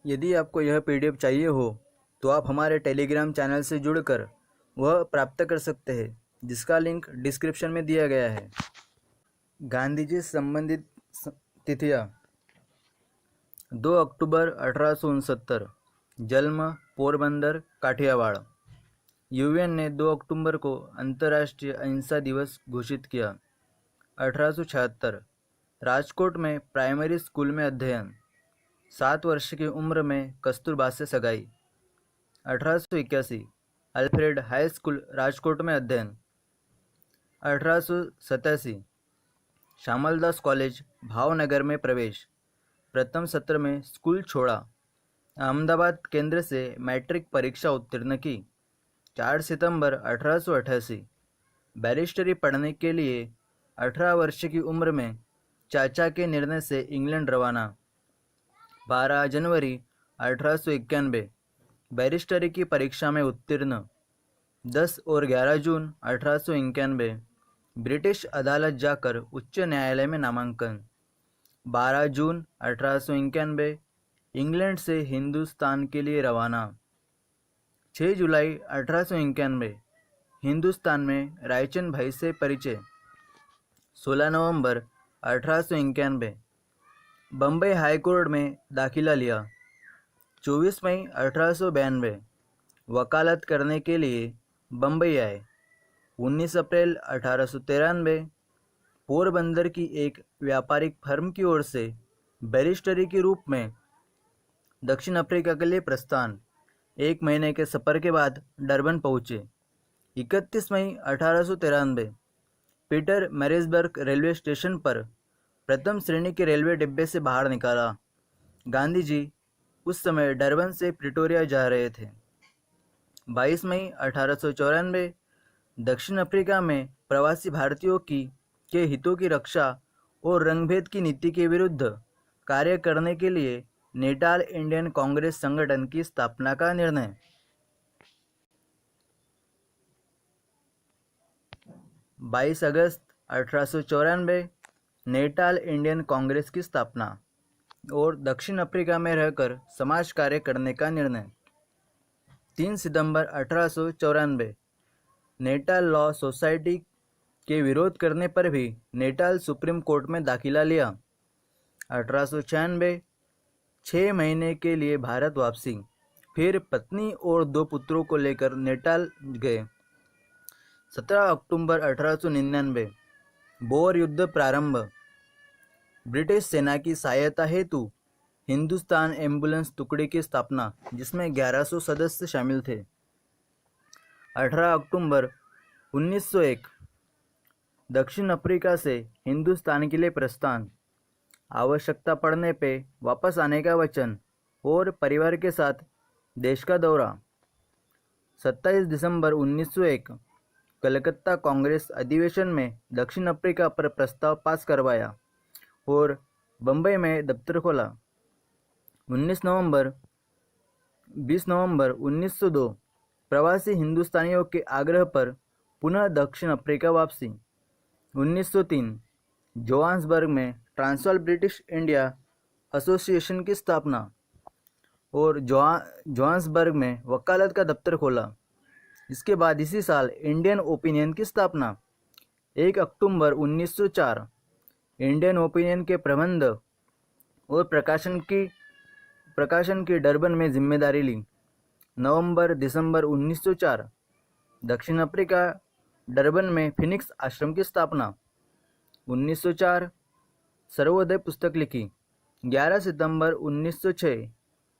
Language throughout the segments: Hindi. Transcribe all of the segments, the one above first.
यदि आपको यह पीडीएफ चाहिए हो तो आप हमारे टेलीग्राम चैनल से जुड़कर वह प्राप्त कर सकते हैं, जिसका लिंक डिस्क्रिप्शन में दिया गया है। गांधी जी से संबंधित तिथियाँ: 2 अक्टूबर 1869, जन्म पोरबंदर, काठियावाड़। यूएन ने 2 अक्टूबर को अंतर्राष्ट्रीय अहिंसा दिवस घोषित किया। 1876, राजकोट में प्राइमरी स्कूल में अध्ययन। 7 वर्ष की उम्र में कस्तूरबा से सगाई। 1881, अल्फ्रेड हाई स्कूल राजकोट में अध्ययन। 1887, श्यामलदास कॉलेज भावनगर में प्रवेश। प्रथम सत्र में स्कूल छोड़ा। अहमदाबाद केंद्र से मैट्रिक परीक्षा उत्तीर्ण की। 4 सितंबर 1888, बैरिस्टरी पढ़ने के लिए 18 वर्ष की उम्र में चाचा के निर्णय से इंग्लैंड रवाना। 12 जनवरी 1891, बैरिस्टरी की परीक्षा में उत्तीर्ण। 10 और 11 जून 1891, ब्रिटिश अदालत जाकर उच्च न्यायालय में नामांकन। 12 जून 1891, इंग्लैंड से हिंदुस्तान के लिए रवाना। 6 जुलाई 1891, हिंदुस्तान में रायचंद भाई से परिचय। 16 नवंबर 1891, बम्बई हाई कोर्ट में दाखिला लिया। 24 मई 1892, वकालत करने के लिए बम्बई आए। 19 अप्रैल 1893, पोरबंदर की एक व्यापारिक फर्म की ओर से बैरिस्टरी के रूप में दक्षिण अफ्रीका के लिए प्रस्थान। 1 महीने के सफ़र के बाद डरबन पहुँचे। 31 मई 1893, पीटर मैरिजबर्ग रेलवे स्टेशन पर प्रथम श्रेणी के रेलवे डिब्बे से बाहर निकाला। गांधी जी उस समय डरबन से प्रिटोरिया जा रहे थे। 22 मई 1894, दक्षिण अफ्रीका में प्रवासी भारतीयों के हितों की रक्षा और रंगभेद की नीति के विरुद्ध कार्य करने के लिए नेटाल इंडियन कांग्रेस संगठन की स्थापना का निर्णय। 22 अगस्त 1894, नेटाल इंडियन कांग्रेस की स्थापना और दक्षिण अफ्रीका में रहकर समाज कार्य करने का निर्णय। 3 सितंबर 1894, नेटाल लॉ सोसाइटी के विरोध करने पर भी नेटाल सुप्रीम कोर्ट में दाखिला लिया। 1896, 6 महीने के लिए भारत वापसी, फिर पत्नी और 2 पुत्रों को लेकर नेटाल गए। 17 अक्टूबर 1899, बोर युद्ध प्रारंभ। ब्रिटिश सेना की सहायता हेतु हिंदुस्तान एम्बुलेंस टुकड़ी की स्थापना, जिसमें 1100 सदस्य शामिल थे। 18 अक्टूबर 1901, दक्षिण अफ्रीका से हिंदुस्तान के लिए प्रस्थान। आवश्यकता पड़ने पे वापस आने का वचन और परिवार के साथ देश का दौरा। 27 दिसंबर 1901, कलकत्ता कांग्रेस अधिवेशन में दक्षिण अफ्रीका पर प्रस्ताव पास करवाया और बम्बई में दफ्तर खोला। 20 नवंबर 1902, प्रवासी हिंदुस्तानियों के आग्रह पर पुनः दक्षिण अफ्रीका वापसी। 1903, जोहान्सबर्ग में ट्रांसवाल ब्रिटिश इंडिया एसोसिएशन की स्थापना और जोहान्सबर्ग में वकालत का दफ्तर खोला। इसके बाद इसी साल इंडियन ओपिनियन की स्थापना। 1 अक्टूबर 1904, इंडियन ओपिनियन के प्रबंध और प्रकाशन की डरबन में जिम्मेदारी ली। नवंबर दिसंबर 1904, दक्षिण अफ्रीका डरबन में फिनिक्स आश्रम की स्थापना। 1904, सर्वोदय पुस्तक लिखी। 11 सितंबर 1906,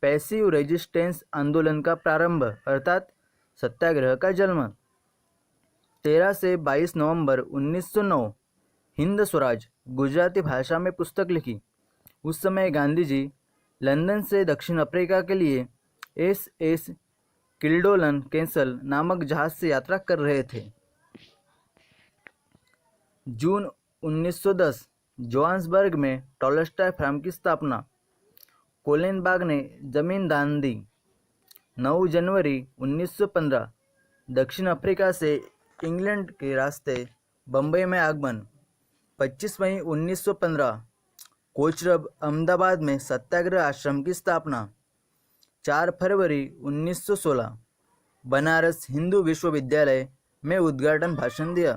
पैसिव रेजिस्टेंस आंदोलन का प्रारंभ अर्थात सत्याग्रह का जन्म। 13 से 22 नवंबर 1909, हिंद स्वराज गुजराती भाषा में पुस्तक लिखी। उस समय गांधी जी लंदन से दक्षिण अफ्रीका के लिए SS किल्डोलन कैसल नामक जहाज से यात्रा कर रहे थे। जून 1910, जोहान्सबर्ग में टॉलस्टॉय फार्म की स्थापना। कोलेनबाग ने जमीन दान दी। 9 जनवरी 1915, दक्षिण अफ्रीका से इंग्लैंड के रास्ते बम्बई में आगमन। 25 मई 1915, कोचरब अहमदाबाद में सत्याग्रह आश्रम की स्थापना। 4 फरवरी 1916 बनारस हिंदू विश्वविद्यालय में उद्घाटन भाषण दिया।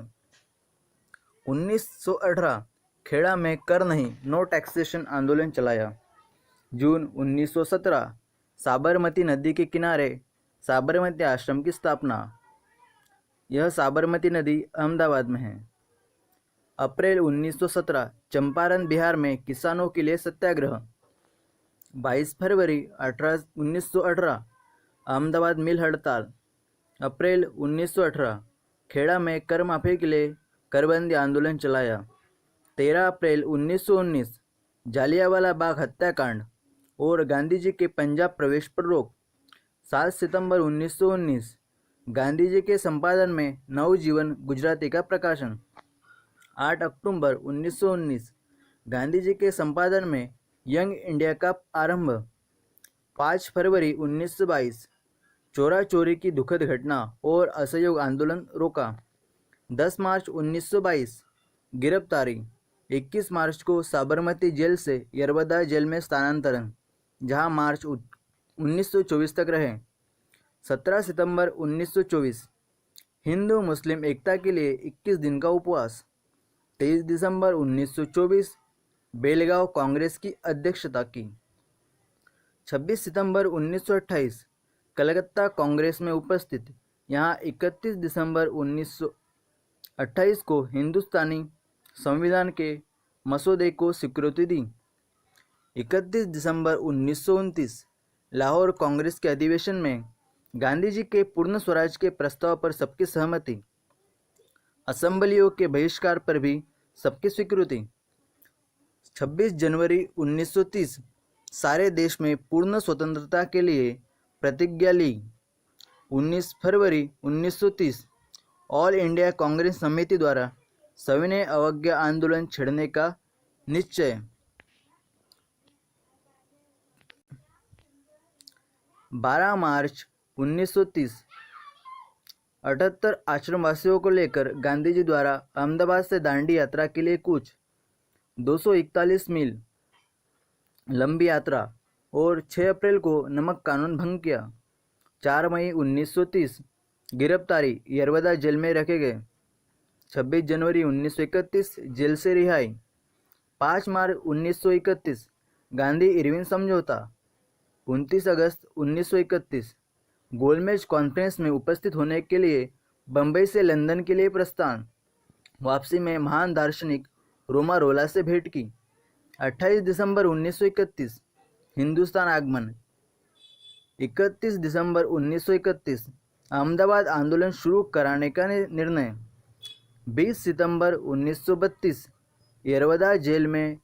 1918 खेड़ा में कर नहीं नो टैक्सेशन आंदोलन चलाया। जून 1917 साबरमती नदी के किनारे साबरमती आश्रम की स्थापना। यह साबरमती नदी अहमदाबाद में है। अप्रैल 1917 चंपारण बिहार में किसानों के लिए सत्याग्रह। 22 फरवरी 1918 अहमदाबाद मिल हड़ताल। अप्रैल 1918 खेड़ा में कर माफी के लिए करबंदी आंदोलन चलाया। 13 अप्रैल 1919 जालियांवाला बाग हत्याकांड और गांधी जी के पंजाब प्रवेश पर रोक। 7 सितंबर 1919 गांधी जी के संपादन में नवजीवन गुजराती का प्रकाशन। 8 अक्टूबर 1919 गांधी जी के संपादन में यंग इंडिया का आरंभ। 5 फरवरी 1922 चोरा चोरी की दुखद घटना और असहयोग आंदोलन रोका। 10 मार्च 1922 गिरफ्तारी। 21 मार्च को साबरमती जेल से यरवदा जेल में स्थानांतरण, जहां मार्च 1924 तक रहे। 17 सितंबर 1924 हिंदू मुस्लिम एकता के लिए 21 दिन का उपवास। 23 दिसंबर 1924 बेलगांव कांग्रेस की अध्यक्षता की। 26 सितंबर 1928 कलकत्ता कांग्रेस में उपस्थित। यहाँ 31 दिसंबर 1928 को हिंदुस्तानी संविधान के मसौदे को स्वीकृति दी। 31 दिसंबर 1929 लाहौर कांग्रेस के अधिवेशन में गांधी जी के पूर्ण स्वराज के प्रस्ताव पर सबकी सहमति। असेंबलियों के बहिष्कार पर भी सबकी स्वीकृति। 26 जनवरी 1930 सारे देश में पूर्ण स्वतंत्रता के लिए प्रतिज्ञा ली। 19 फरवरी 1930 ऑल इंडिया कांग्रेस समिति द्वारा सविनय अवज्ञा आंदोलन छेड़ने का निश्चय। 12 मार्च 1930 78 आश्रमवासियों को लेकर गांधी जी द्वारा अहमदाबाद से दांडी यात्रा के लिए कूच। 241 मील लंबी यात्रा और 6 अप्रैल को नमक कानून भंग किया। 4 मई 1930 गिरफ्तारी, यरवदा जेल में रखे गए। 26 जनवरी 1931 जेल से रिहाई। 5 मार्च 1931 गांधी इरविन समझौता। 29 अगस्त 1931 गोलमेज कॉन्फ्रेंस में उपस्थित होने के लिए बंबई से लंदन के लिए प्रस्थान। वापसी में महान दार्शनिक रोमारोला से भेंट की। 28 दिसंबर 1931 हिंदुस्तान आगमन। 31 दिसंबर 1931 अहमदाबाद आंदोलन शुरू कराने का निर्णय। 20 सितंबर 1932 यरवदा जेल में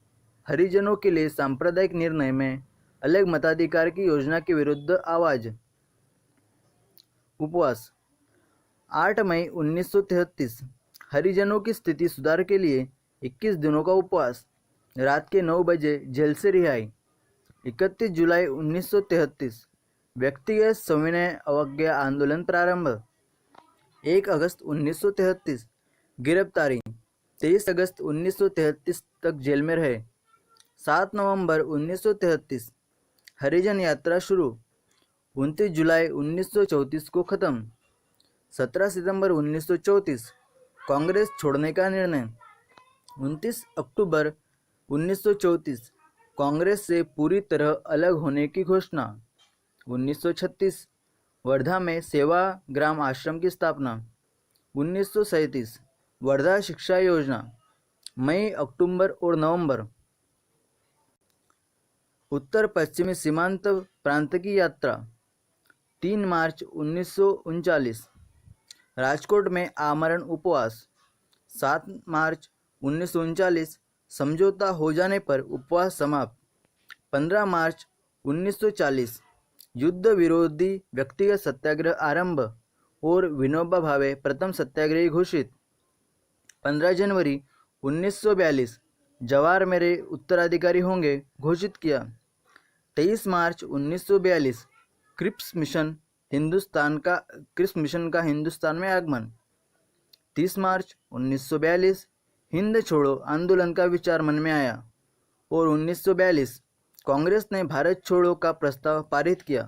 हरिजनों के लिए सांप्रदायिक निर्णय में अलग मताधिकार की योजना के विरुद्ध आवाज। उपवास। 8 मई 1933 हरिजनों की स्थिति सुधार के लिए 21 दिनों का उपवास। रात के 9 बजे जेल से रिहाई। 31 जुलाई 1933 व्यक्तिगत सविनय अवज्ञा आंदोलन प्रारंभ। 1 अगस्त 1933 गिरफ्तारी। 23 अगस्त 1933 तक जेल में रहे। 7 नवंबर 1933 हरिजन यात्रा शुरू। 29 जुलाई 1934 को खत्म। 17 सितंबर 1934 कांग्रेस छोड़ने का निर्णय। 29 अक्टूबर 1934 कांग्रेस से पूरी तरह अलग होने की घोषणा। 1936 वर्धा में सेवा ग्राम आश्रम की स्थापना। 1937 वर्धा शिक्षा योजना। मई, अक्टूबर और नवंबर। उत्तर पश्चिमी सीमांत प्रांत की यात्रा। 3 मार्च 1939 राजकोट में आमरण उपवास। 7 मार्च 1939 समझौता हो जाने पर उपवास समाप्त। 15 मार्च 1940 युद्ध विरोधी व्यक्तिगत सत्याग्रह आरंभ और विनोबा भावे प्रथम सत्याग्रही घोषित। 15 जनवरी 1942 जवाहर मेरे उत्तराधिकारी होंगे घोषित किया। 23 मार्च 1942 क्रिप्स मिशन का हिंदुस्तान में आगमन। 30 मार्च 1942 हिंद छोड़ो आंदोलन का विचार मन में आया और 1942 कांग्रेस ने भारत छोड़ो का प्रस्ताव पारित किया।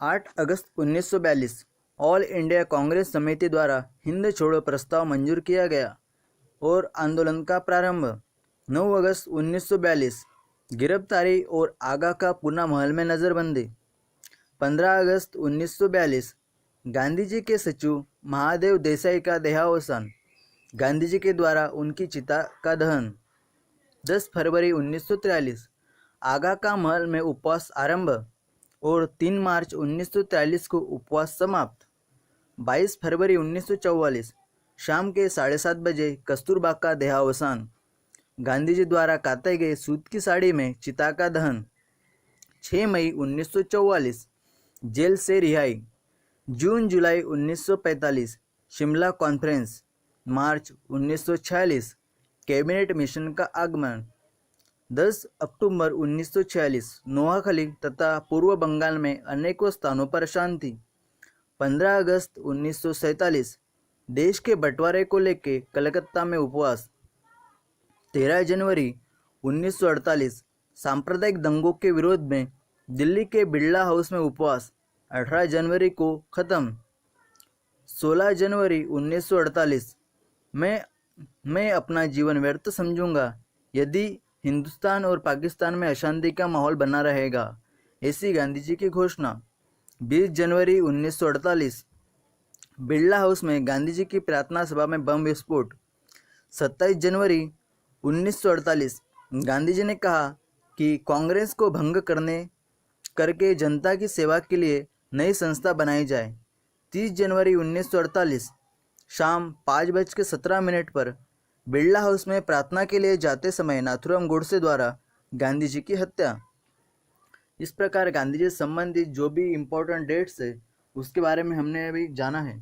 8 अगस्त 1942 ऑल इंडिया कांग्रेस समिति द्वारा हिंद छोड़ो प्रस्ताव मंजूर किया गया और आंदोलन का प्रारंभ। 9 अगस्त 1942 गिरफ्तारी और आगा का पूना महल में नज़रबंदी। 15 अगस्त 1942 गांधी जी के सचिव महादेव देसाई का देहावसान, गांधी जी के द्वारा उनकी चिता का दहन। 10 फरवरी 1943 आगा का महल में उपवास आरंभ और 3 मार्च 1943 को उपवास समाप्त। 22 फरवरी 1944 शाम के 7:30 बजे कस्तूरबा का देहावसान, गांधी जी द्वारा काते गए सूत की साड़ी में चिता का दहन। 6 मई 1944 जेल से रिहाई। जून जुलाई 1945 शिमला कॉन्फ्रेंस। मार्च 1946 कैबिनेट मिशन का आगमन। 10 अक्टूबर 1946 नोआखली तथा पूर्व बंगाल में अनेकों स्थानों पर शांति। 15 अगस्त 1947 देश के बंटवारे को लेकर कलकत्ता में उपवास। 13 जनवरी 1948 सांप्रदायिक दंगों के विरोध में दिल्ली के बिड़ला हाउस में उपवास, 18 जनवरी को खत्म। 16 जनवरी 1948 मैं अपना जीवन व्यर्थ समझूंगा यदि हिंदुस्तान और पाकिस्तान में अशांति का माहौल बना रहेगा, ऐसी गांधी जी की घोषणा। 20 जनवरी 1948 बिड़ला हाउस में गांधी जी की प्रार्थना सभा में बम विस्फोट। 27 जनवरी 1948 गांधी जी ने कहा कि कांग्रेस को भंग करके जनता की सेवा के लिए नई संस्था बनाई जाए। 30 जनवरी 1948 शाम 5:17 पर बिड़ला हाउस में प्रार्थना के लिए जाते समय नाथूराम गोडसे द्वारा गांधी जी की हत्या। इस प्रकार गांधी जी से संबंधित जो भी इम्पोर्टेंट डेट्स है उसके बारे में हमने अभी जाना है।